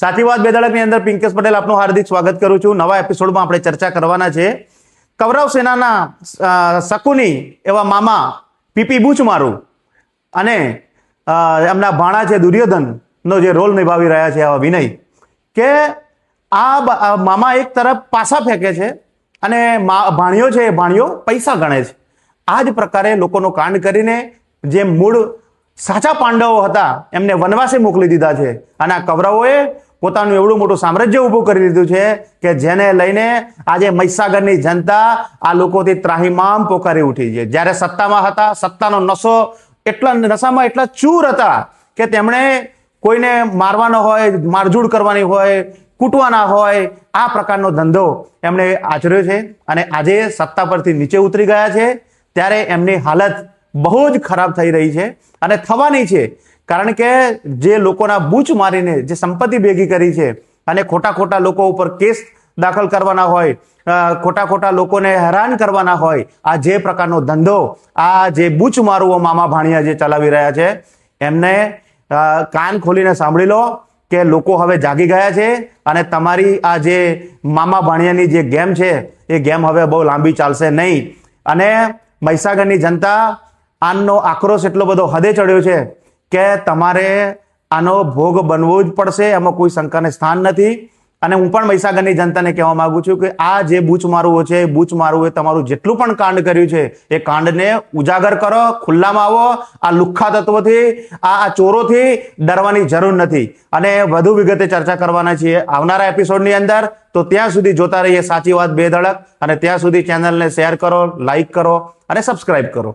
સાચી વાત બેદળકની અંદર પિંકેશ પટેલ આપનું હાર્દિક સ્વાગત કરું છું। નવા એપિસોડમાં આપણે ચર્ચા કરવાના છે કૌરવ સેનાના શકુની એવા મામા પીપી બૂચમારું અને એમના ભાણા છે દુર્યોધનનો જે રોલ નિભાવી રહ્યા છે આવા વિનય કે આ મામા એક તરફ પાસા ફેંકે છે અને ભાણિયો છે એ ભાણિયો પૈસા ગણે છે। આ જ પ્રકારે લોકોનો કાંડ કરીને જે મૂળ સાચા પાંડવો હતા એમને વનવાસે મોકલી દીધા છે અને આ કૌરવોએ પોતાનું એવડું મોટું સામ્રાજ્ય ઊભું કરી દીધું છે કે જેને લઈને આજે મહીસાગરની જનતા આ લોકોથી ત્રાહિમામ પોકારી ઉઠી છે। જ્યારે સત્તામાં હતા, સત્તાનો નશો નશામાં એટલા ચૂર હતા કે તેમણે કોઈને મારવાનો હોય, મારઝૂડ કરવાની હોય, કૂટવાના હોય, આ પ્રકારનો ધંધો એમણે આચર્યો છે અને આજે સત્તા પરથી નીચે ઉતરી ગયા છે ત્યારે એમની હાલત બહુ જ ખરાબ થઈ રહી છે અને થવાની છે। કારણ કે જે લોકોના બૂચ મારીને જે સંપત્તિ ભેગી કરી છે અને ખોટા લોકો ઉપર કેસ દાખલ કરવાના હોય, ખોટા લોકોને હેરાન કરવાના હોય, આ જે પ્રકારનો ધંધો આ જે બૂચ મારુઓ મામા ભાણિયા જે ચલાવી રહ્યા છે એમને કાન ખોલીને સાંભળી લો કે લોકો હવે જાગી ગયા છે અને તમારી આ જે મામા ભાણિયાની જે ગેમ છે એ ગેમ હવે બહુ લાંબી ચાલશે નહીં। અને મહીસાગરની જનતા આનો આક્રોશ એટલો બધો હદે ચડ્યો છે કે તમારે આનો ભોગ બનવો જ પડશે, એમાં કોઈ શંકાને સ્થાન નથી। અને હું પણ મહીસાગરની જનતાને કહેવા માંગુ છું કે આ જે બૂચમારુઓ છે, બૂચમારુઓએ તમારું જેટલું પણ કાંડ કર્યું છે એ કાંડને ઉજાગર કરો, ખુલ્લામાં આવો। આ લુખ્ખા તત્વોથી, આ ચોરોથી ડરવાની જરૂર નથી અને વધુ વિગતે ચર્ચા કરવાના છીએ આવનારા એપિસોડની અંદર। તો ત્યાં સુધી જોતા રહીએ સાચી વાત બે ધડક અને ત્યાં સુધી ચેનલને શેર કરો, લાઈક કરો અને સબસ્ક્રાઇબ કરો।